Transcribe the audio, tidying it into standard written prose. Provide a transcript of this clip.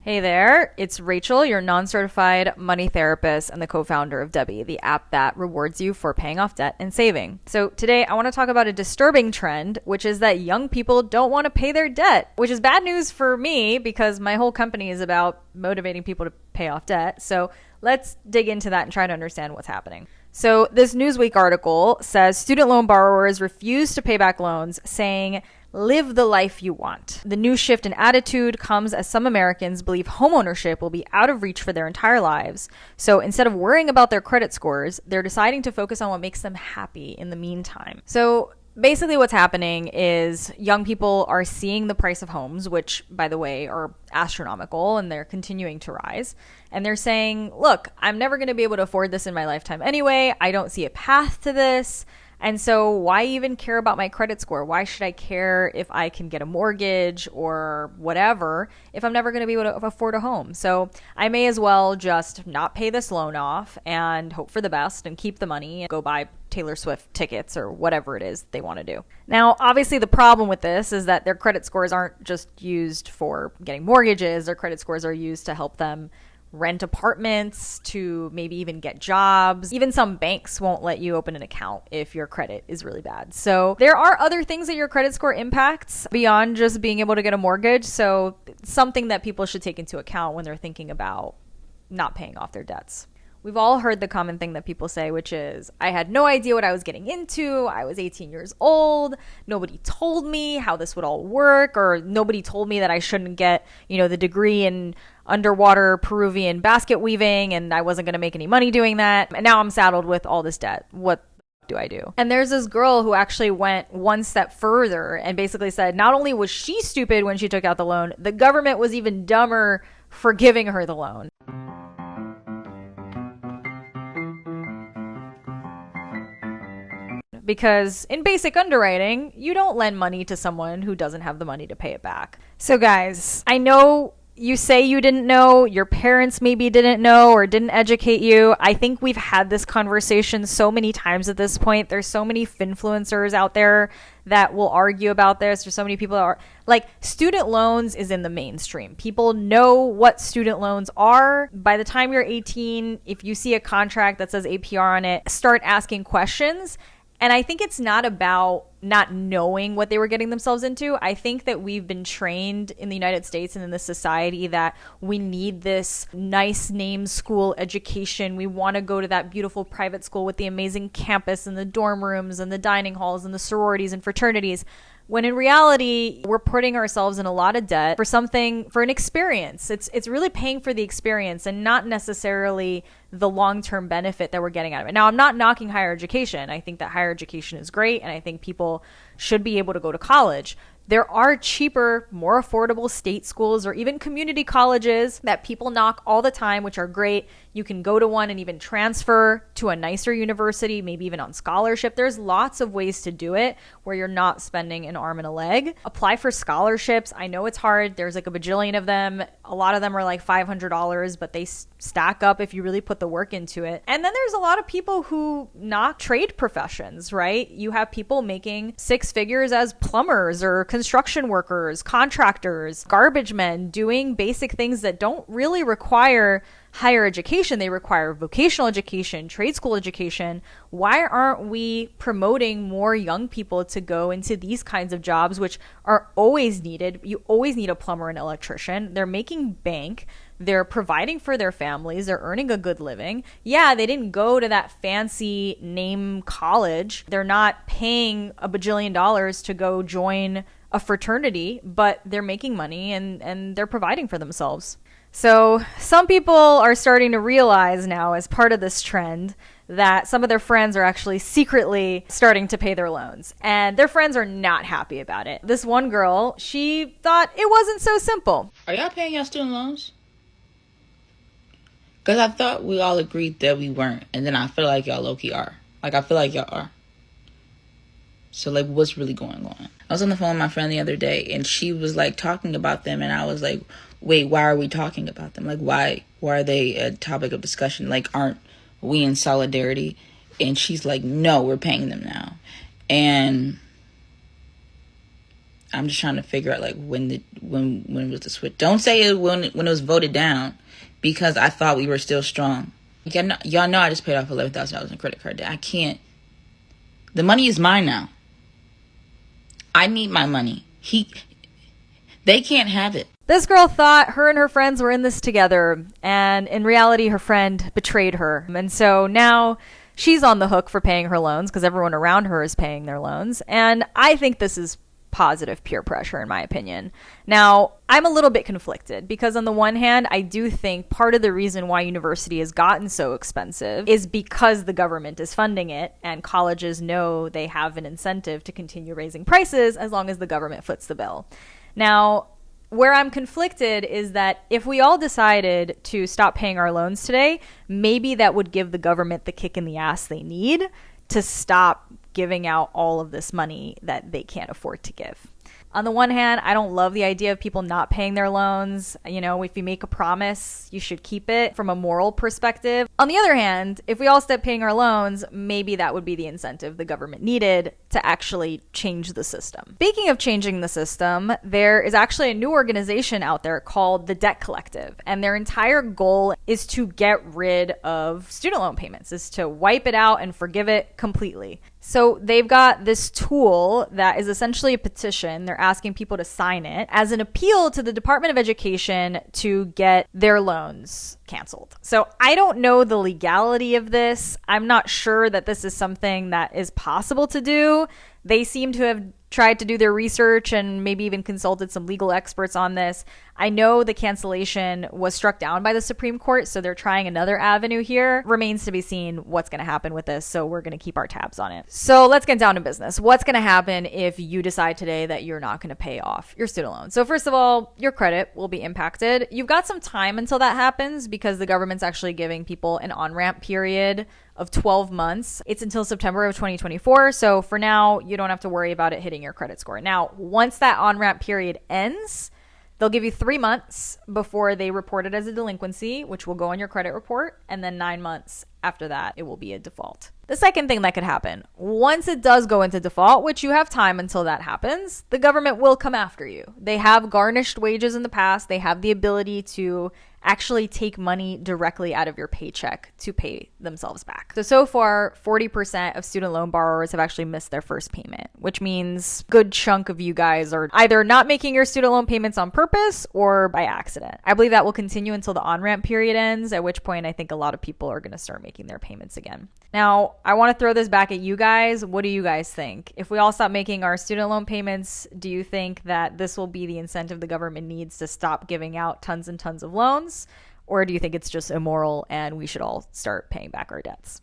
Hey there, it's Rachel, your non certified money therapist and the co founder of Debbie, the app that rewards you for paying off debt and saving. So, today I want to talk about a disturbing trend, which is that young people don't want to pay their debt, which is bad news for me because my whole company is about motivating people to pay off debt. So, let's dig into that and try to understand what's happening. So, this Newsweek article says student loan borrowers refuse to pay back loans, saying, live the life you want. The new shift in attitude comes as some Americans believe homeownership will be out of reach for their entire lives. So instead of worrying about their credit scores, they're deciding to focus on what makes them happy in the meantime. So basically what's happening is young people are seeing the price of homes, which, by the way, are astronomical, and they're continuing to rise. And they're saying, look, I'm never going to be able to afford this in my lifetime anyway. I don't see a path to this. And so why even care about my credit score? Why should I care if I can get a mortgage or whatever if I'm never going to be able to afford a home? So I may as well just not pay this loan off and hope for the best and keep the money and go buy Taylor Swift tickets or whatever it is they want to do. Now, obviously, the problem with this is that their credit scores aren't just used for getting mortgages. Their credit scores are used to help them rent apartments, to maybe even get jobs. Even some banks won't let you open an account if your credit is really bad. So there are other things that your credit score impacts beyond just being able to get a mortgage. So it's something that people should take into account when they're thinking about not paying off their debts. We've all heard the common thing that people say, which is, I had no idea what I was getting into. I was 18 years old. Nobody told me how this would all work, or nobody told me that I shouldn't get, the degree in underwater Peruvian basket weaving, and I wasn't going to make any money doing that. And now I'm saddled with all this debt. What do I do? And there's this girl who actually went one step further and basically said not only was she stupid when she took out the loan, the government was even dumber for giving her the loan. Because in basic underwriting, you don't lend money to someone who doesn't have the money to pay it back. So guys, I know you say you didn't know, your parents maybe didn't know or didn't educate you. I think we've had this conversation so many times at this point. There's so many finfluencers out there that will argue about this. There's so many people that are like, student loans is in the mainstream. People know what student loans are. By the time you're 18, if you see a contract that says APR on it, start asking questions. And I think it's not about not knowing what they were getting themselves into. I think that we've been trained in the United States and in this society that we need this nice name school education. We want to go to that beautiful private school with the amazing campus and the dorm rooms and the dining halls and the sororities and fraternities. When in reality, we're putting ourselves in a lot of debt for an experience. It's really paying for the experience and not necessarily the long-term benefit that we're getting out of it. Now, I'm not knocking higher education. I think that higher education is great, and I think people should be able to go to college. There are cheaper, more affordable state schools or even community colleges that people knock all the time, which are great. You can go to one and even transfer to a nicer university, maybe even on scholarship. There's lots of ways to do it where you're not spending an arm and a leg. Apply for scholarships. I know it's hard. There's like a bajillion of them. A lot of them are like $500, but they stack up if you really put the work into it. And then there's a lot of people who knock trade professions, right? You have people making six figures as plumbers or construction workers, contractors, garbage men, doing basic things that don't really require higher education. They require vocational education, trade school education. Why aren't we promoting more young people to go into these kinds of jobs, which are always needed? You always need a plumber and electrician. They're making bank. They're providing for their families. They're earning a good living. Yeah, they didn't go to that fancy name college. They're not paying a bajillion dollars to go join a fraternity, but they're making money and they're providing for themselves. So some people are starting to realize now, as part of this trend, that some of their friends are actually secretly starting to pay their loans, and their friends are not happy about it. This one girl, she thought it wasn't so simple. Are y'all paying your student loans? Because I thought we all agreed that we weren't, and then I feel like y'all low-key are. Like, I feel like y'all are. So, like, what's really going on? I was on the phone with my friend the other day, and she was, like, talking about them, and I was like, wait, why are we talking about them? Like, why are they a topic of discussion? Like, aren't we in solidarity? And she's like, no, we're paying them now. And I'm just trying to figure out like when was the switch. Don't say it when it was voted down, because I thought we were still strong. Y'all know I just paid off $11,000 in credit card debt. I can't. The money is mine now. I need my money. They can't have it. This girl thought her and her friends were in this together, and in reality, her friend betrayed her. And so now she's on the hook for paying her loans because everyone around her is paying their loans. And I think this is positive peer pressure, in my opinion. Now, I'm a little bit conflicted because on the one hand, I do think part of the reason why university has gotten so expensive is because the government is funding it, and colleges know they have an incentive to continue raising prices as long as the government foots the bill. Now, where I'm conflicted is that if we all decided to stop paying our loans today, maybe that would give the government the kick in the ass they need to stop giving out all of this money that they can't afford to give. On the one hand, I don't love the idea of people not paying their loans. You know, if you make a promise, you should keep it from a moral perspective. On the other hand, if we all stop paying our loans, maybe that would be the incentive the government needed to actually change the system. Speaking of changing the system, there is actually a new organization out there called the Debt Collective, and their entire goal is to get rid of student loan payments, is to wipe it out and forgive it completely. So they've got this tool that is essentially a petition. They're asking people to sign it as an appeal to the Department of Education to get their loans canceled. So I don't know the legality of this. I'm not sure that this is something that is possible to do. They seem to have tried to do their research and maybe even consulted some legal experts on this. I know the cancellation was struck down by the Supreme Court, so they're trying another avenue here. Remains to be seen what's going to happen with this, so we're going to keep our tabs on it. So let's get down to business. What's going to happen if you decide today that you're not going to pay off your student loan? So first of all, your credit will be impacted. You've got some time until that happens because the government's actually giving people an on-ramp period of 12 months. It's until September of 2024. So for now, you don't have to worry about it hitting your credit score. Now, once that on-ramp period ends, they'll give you 3 months before they report it as a delinquency, which will go on your credit report. And then 9 months after that, it will be a default. The second thing that could happen, once it does go into default, which you have time until that happens, the government will come after you. They have garnished wages in the past. They have the ability to actually take money directly out of your paycheck to pay themselves back. So far, 40% of student loan borrowers have actually missed their first payment, which means a good chunk of you guys are either not making your student loan payments on purpose or by accident. I believe that will continue until the on-ramp period ends, at which point I think a lot of people are going to start making their payments again. Now, I want to throw this back at you guys. What do you guys think? If we all stop making our student loan payments, do you think that this will be the incentive the government needs to stop giving out tons and tons of loans? Or do you think it's just immoral and we should all start paying back our debts?